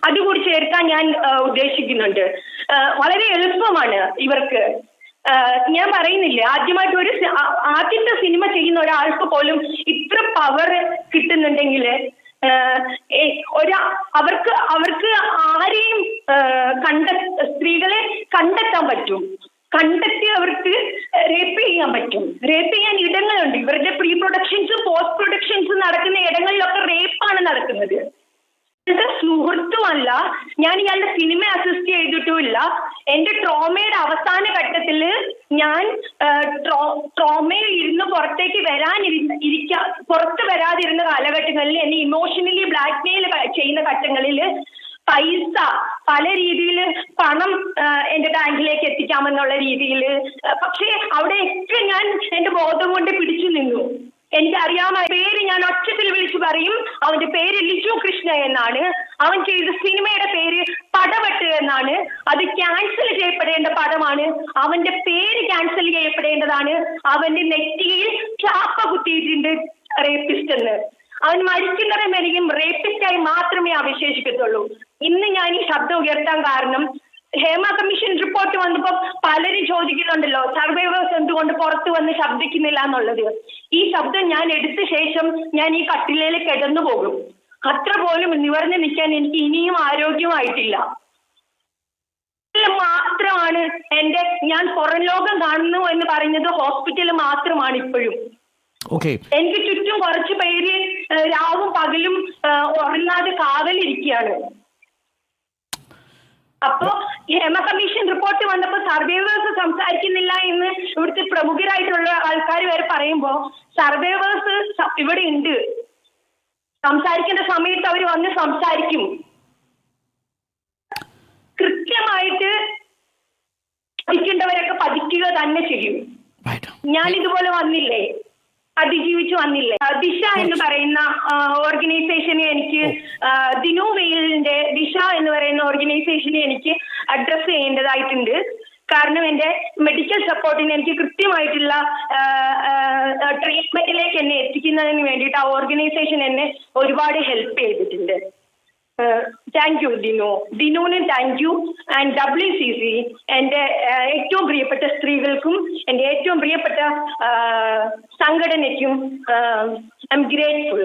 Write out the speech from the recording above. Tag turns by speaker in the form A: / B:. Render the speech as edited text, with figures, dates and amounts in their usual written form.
A: അതുകൂടി ചേർക്കാൻ ഞാൻ ഉദ്ദേശിക്കുന്നുണ്ട്. വളരെ എളുപ്പമാണ് ഇവർക്ക്. ഞാൻ പറയുന്നില്ല, ആദ്യത്തെ സിനിമ ചെയ്യുന്ന ഒരാൾക്ക് പോലും ഇത്ര പവർ കിട്ടുന്നുണ്ടെങ്കിൽ അവർക്ക് ആരെയും സ്ത്രീകളെ കണ്ടെത്താൻ പറ്റും, കണ്ടെത്തി അവർക്ക് റേപ്പ് ചെയ്യാൻ പറ്റും. റേപ്പ് ചെയ്യാൻ ഇടങ്ങളുണ്ട്. ഇവരുടെ പ്രീ പ്രൊഡക്ഷൻസും പോസ്റ്റ് പ്രൊഡക്ഷൻസും നടക്കുന്ന ഇടങ്ങളിലൊക്കെ റേപ്പാണ് നടക്കുന്നത്. സുഹൃത്തുമല്ല, ഞാൻ ഇയാളുടെ സിനിമ അസിസ്റ്റ് ചെയ്തിട്ടുമില്ല. എന്റെ ട്രോമയുടെ അവസാന ഘട്ടത്തിൽ ഞാൻ ട്രോമയിൽ ഇരുന്ന് പുറത്ത് വരാതിരുന്ന കാലഘട്ടങ്ങളിൽ എന്നെ ഇമോഷണലി ബ്ലാക്ക്മെയിൽ ചെയ്യുന്ന ഘട്ടങ്ങളിൽ പൈസ പല രീതിയിൽ പണം എന്റെ ബാങ്കിലേക്ക് എത്തിക്കാമെന്നുള്ള രീതിയിൽ, പക്ഷേ അവിടെയൊക്കെ ഞാൻ എന്റെ ബോധം കൊണ്ട് പിടിച്ചു നിന്നു. എനിക്കറിയാവുന്ന പേര് ഞാൻ ഒച്ചത്തിൽ വിളിച്ചു പറയും. അവന്റെ പേര് ലിജു കൃഷ്ണ എന്നാണ്. അവൻ ചെയ്ത സിനിമയുടെ പേര് പടവെട്ട് എന്നാണ്. അത് ക്യാൻസൽ ചെയ്യപ്പെടേണ്ട പടമാണ്. അവന്റെ പേര് ക്യാൻസൽ ചെയ്യപ്പെടേണ്ടതാണ്. അവന്റെ നെറ്റിയിൽ ചാപ്പ കുത്തിയിട്ടുണ്ട് റേപ്പിസ്റ്റ് എന്ന്. അവൻ മരിക്കുന്നവരെ വരെയും റേപ്പിസ്റ്റായി മാത്രമേ അവശേഷിക്കത്തുള്ളൂ. ഇന്ന് ഞാൻ ഈ ശബ്ദം ഉയർത്താൻ കാരണം, ഹേമ കമ്മീഷൻ റിപ്പോർട്ട് വന്നപ്പോൾ പലരും ചോദിക്കുന്നുണ്ടല്ലോ സർവൈവേഴ്സ് എന്തുകൊണ്ട് പുറത്തു വന്ന് ശബ്ദിക്കുന്നില്ല എന്നുള്ളത്. ഈ ശബ്ദം ഞാൻ എടുത്ത ശേഷം ഞാൻ ഈ കട്ടിലയിൽ കിടന്നു പോകും. അത്ര പോലും നിവർന്ന് നിൽക്കാൻ എനിക്ക് ഇനിയും ആരോഗ്യമായിട്ടില്ല. മാത്രമാണ് ഞാൻ പുറം ലോകം കാണുന്നു എന്ന് പറയുന്നത് ഹോസ്പിറ്റൽ മാത്രമാണ് ഇപ്പോഴും. എനിക്ക് ചുറ്റും കുറച്ചു പേര് രാവും പകലും ഉറങ്ങാതെ കാവലിരിക്കുകയാണ്. അപ്പോ ഹേമ കമ്മീഷൻ റിപ്പോർട്ട് വന്നപ്പോ സർവൈവേഴ്സ് സംസാരിക്കുന്നില്ല എന്ന് ഇവിടുത്തെ പ്രമുഖരായിട്ടുള്ള ആൾക്കാർ വരെ പറയുമ്പോ സർവൈവേഴ്സ് ഇവിടെ ഉണ്ട്. സംസാരിക്കേണ്ട സമയത്ത് അവർ വന്ന് സംസാരിക്കും. കൃത്യമായിട്ട് പഠിക്കേണ്ടവരൊക്കെ പഠിക്കുക തന്നെ ചെയ്യും. ഞാൻ ഇതുപോലെ വന്നില്ലേ, അതിജീവിച്ചു വന്നില്ലേ. ദിശ എന്ന് പറയുന്ന ഓർഗനൈസേഷനെ എനിക്ക് ദിനു വെയിലിന്റെ ദിശ എന്ന് പറയുന്ന ഓർഗനൈസേഷനെ എനിക്ക് അഡ്രസ് ചെയ്യേണ്ടതായിട്ടുണ്ട്. കാരണം എന്റെ മെഡിക്കൽ സപ്പോർട്ടിന് എനിക്ക് കൃത്യമായിട്ടുള്ള ട്രീറ്റ്മെന്റിലേക്ക് എന്നെ എത്തിക്കുന്നതിന് വേണ്ടിയിട്ട് ആ ഓർഗനൈസേഷൻ എന്നെ ഒരുപാട് ഹെൽപ്പ് ചെയ്തിട്ടുണ്ട്. താങ്ക് യു ദിനുവിന് താങ്ക് യു. ആൻഡ് WCC എൻ്റെ ഏറ്റവും പ്രിയപ്പെട്ട സ്ത്രീകൾക്കും എൻ്റെ ഏറ്റവും പ്രിയപ്പെട്ട സംഘടനയ്ക്കും ഐ എം ഗ്രേറ്റ്ഫുൾ.